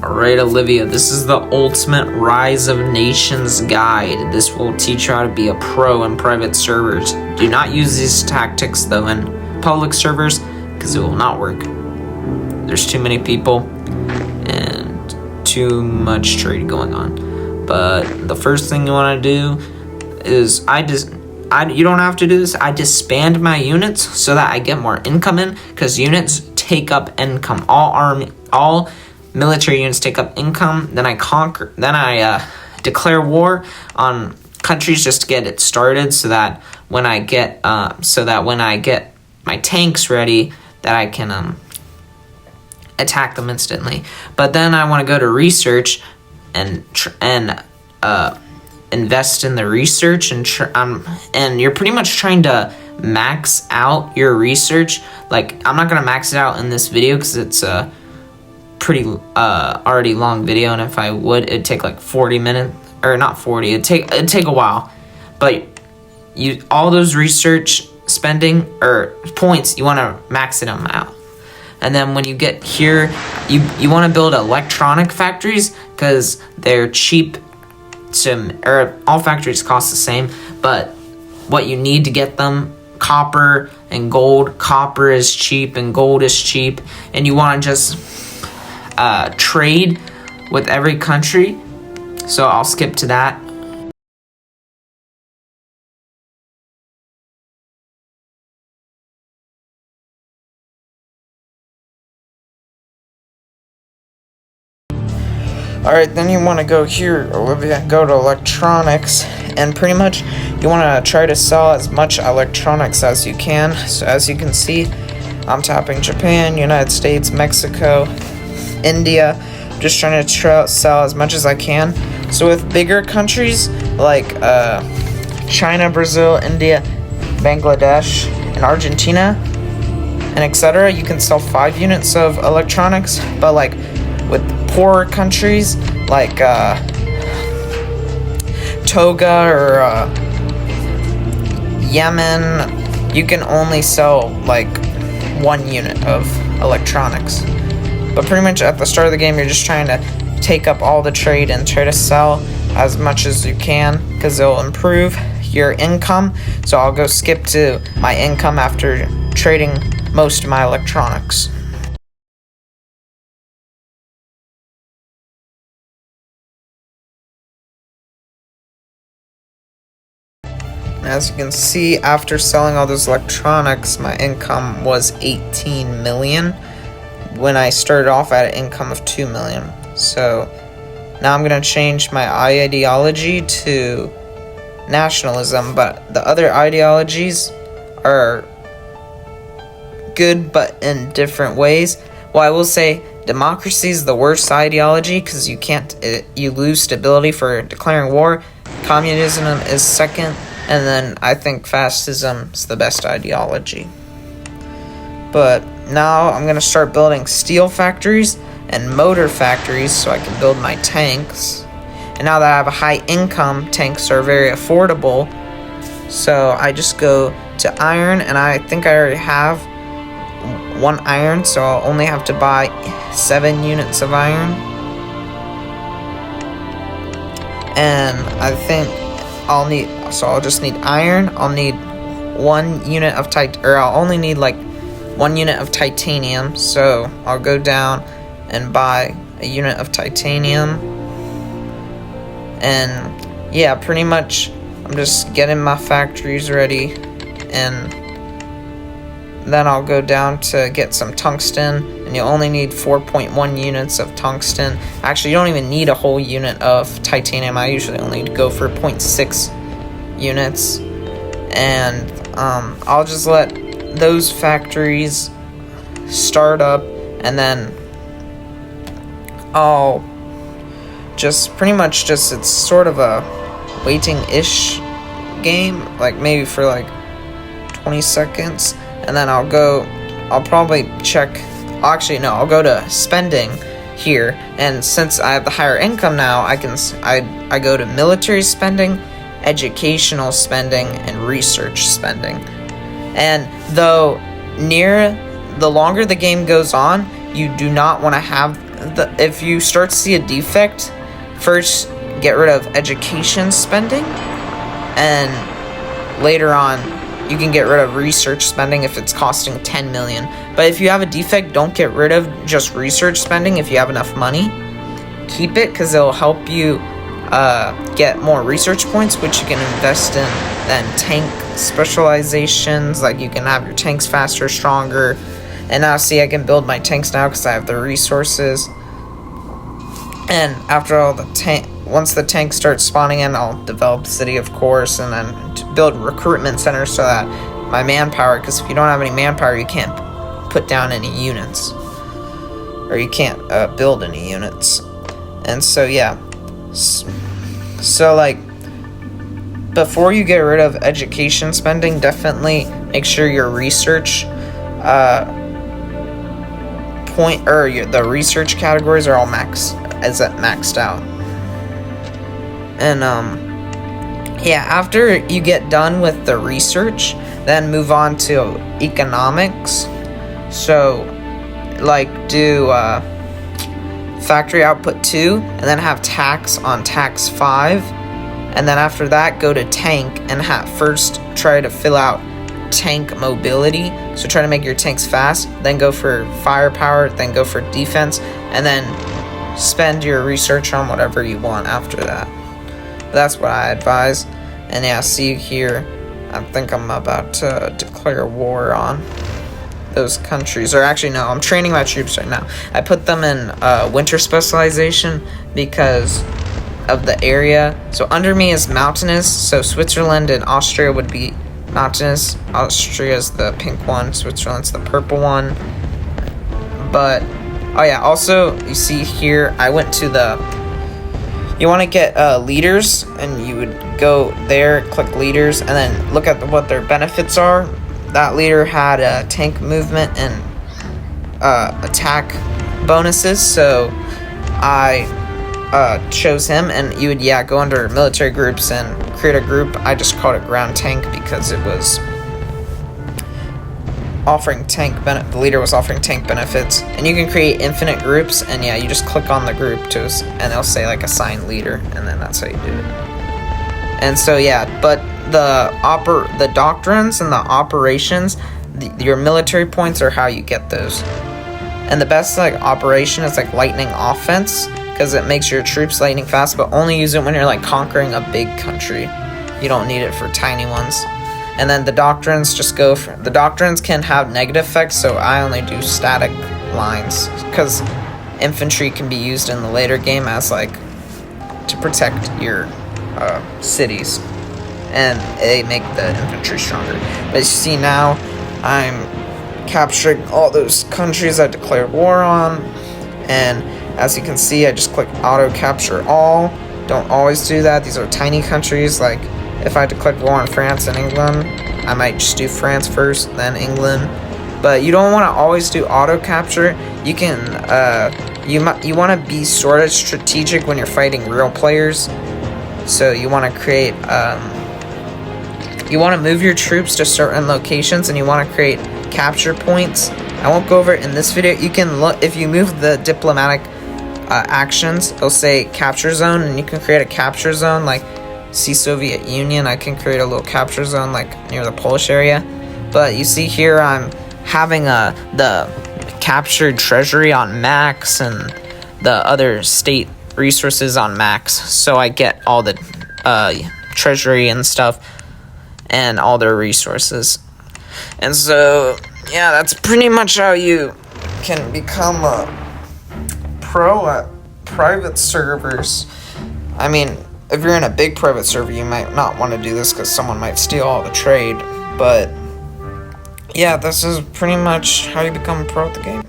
Alright, Olivia, this is the ultimate Rise of Nations guide. This will teach you how to be a pro in private servers. Do not use these tactics, though, in public servers, because it will not work. There's too many people and too much trade going on. But the first thing you want to do is, you don't have to do this, I disband my units so that I get more income in, because units take up income. All military units take up income. Then I declare war on countries just to get it started, so that when I get my tanks ready, that I can attack them instantly. But then I want to go to research and invest in the research, and you're pretty much trying to max out your research. Like, I'm not gonna max it out in this video because it's a pretty already long video, and if I would, it'd take like 40 minutes, or not 40, it'd take a while. But all those research spending or points, you want to max them out. And then when you get here, you want to build electronic factories, because they're cheap all factories cost the same, but what you need to get them, copper and gold. Copper is cheap and gold is cheap, and you want to just trade with every country. So I'll skip to that. Alright, then you want to go here, Olivia, go to electronics, and pretty much you want to try to sell as much electronics as you can. So as you can see, I'm tapping Japan, United States, Mexico, India, just trying to sell as much as I can. So with bigger countries like China, Brazil, India, Bangladesh, and Argentina, and etc., you can sell 5 units of electronics. But like with poorer countries like Toga or Yemen, you can only sell like 1 unit of electronics. But pretty much at the start of the game, you're just trying to take up all the trade and try to sell as much as you can, because it'll improve your income. So I'll go skip to my income after trading most of my electronics. As you can see, after selling all those electronics, my income was 18 million when I started off at an income of 2 million. So now I'm going to change my ideology to nationalism, but the other ideologies are good but in different ways. Well, I will say democracy is the worst ideology, because you lose stability for declaring war. Communism is second. And then I think fascism is the best ideology. But now I'm going to start building steel factories and motor factories so I can build my tanks. And now that I have a high income, tanks are very affordable. So I just go to iron, and I think I already have 1 iron, so I'll only have to buy 7 units of iron. And I think I'll just need iron. I'll need 1 unit of I'll only need like 1 unit of titanium. So I'll go down and buy a unit of titanium. And yeah, pretty much I'm just getting my factories ready, and then I'll go down to get some tungsten, and you'll only need 4.1 units of tungsten. Actually, you don't even need a whole unit of titanium. I usually only go for 0.6 units. And I'll just let those factories start up, and then I'll just pretty much it's sort of a waiting-ish game, like maybe for like 20 seconds. And then I'll probably I'll go to spending here, and since I have the higher income now, I go to military spending, educational spending, and research spending. And though the longer the game goes on, you do not want to have if you start to see a defect, first get rid of education spending, and later on you can get rid of research spending if it's costing 10 million. But if you have a defect, don't get rid of just research spending. If you have enough money, keep it, because it'll help you get more research points, which you can invest in then tank specializations. Like, you can have your tanks faster, stronger. And now see, I can build my tanks now because I have the resources. And after all once the tanks start spawning in, I'll develop the city, of course, and then build recruitment centers so that my manpower, because if you don't have any manpower, you can't put down any units, or you can't build any units. And so yeah, so like, before you get rid of education spending, definitely make sure your research the research categories are all maxed out. And yeah, after you get done with the research, then move on to economics. So like, do factory output 2, and then have tax on tax 5, and then after that go to tank and first try to fill out tank mobility. So try to make your tanks fast, then go for firepower, then go for defense, and then spend your research on whatever you want after that. But that's what I advise. And yeah, see here, I think I'm about to declare war on those countries. Or actually, no, I'm training my troops right now. I put them in winter specialization because of the area. So under me is mountainous, so Switzerland and Austria would be mountainous. Austria's the pink one, Switzerland's the purple one. But oh yeah, also you see here, I went to you want to get leaders, and you would go there, click leaders, and then look at what their benefits are. That leader had tank movement and attack bonuses, so I chose him. And you would go under military groups and create a group. I just called it ground tank because it was offering the leader was offering tank benefits. And you can create infinite groups, and yeah, you just click on the group and they'll say like assign leader, and then that's how you do it. And so yeah, but the doctrines and the operations, your military points are how you get those. And the best like operation is like lightning offense, because it makes your troops lightning fast, but only use it when you're like conquering a big country. You don't need it for tiny ones. And then the doctrines the doctrines can have negative effects, so I only do static lines, because infantry can be used in the later game as like to protect your cities, and they make the infantry stronger. But you see now, I'm capturing all those countries I declared war on, and as you can see, I just click auto capture all. Don't always do that. These are tiny countries. Like, if I declared war on France and England, I might just do France first, then England. But you don't want to always do auto capture. You can you want to be sort of strategic when you're fighting real players. So you want to create you want to move your troops to certain locations, and you want to create capture points. I won't go over it in this video. You can look, if you move the diplomatic actions, it'll say capture zone, and you can create a capture zone. Like, see Soviet Union, I can create a little capture zone like near the Polish area. But you see here, I'm having the captured treasury on max and the other state resources on max, so I get all the treasury and stuff and all their resources. And so yeah, that's pretty much how you can become a pro at private servers. I mean, if you're in a big private server, you might not want to do this because someone might steal all the trade. But yeah, this is pretty much how you become a pro at the game.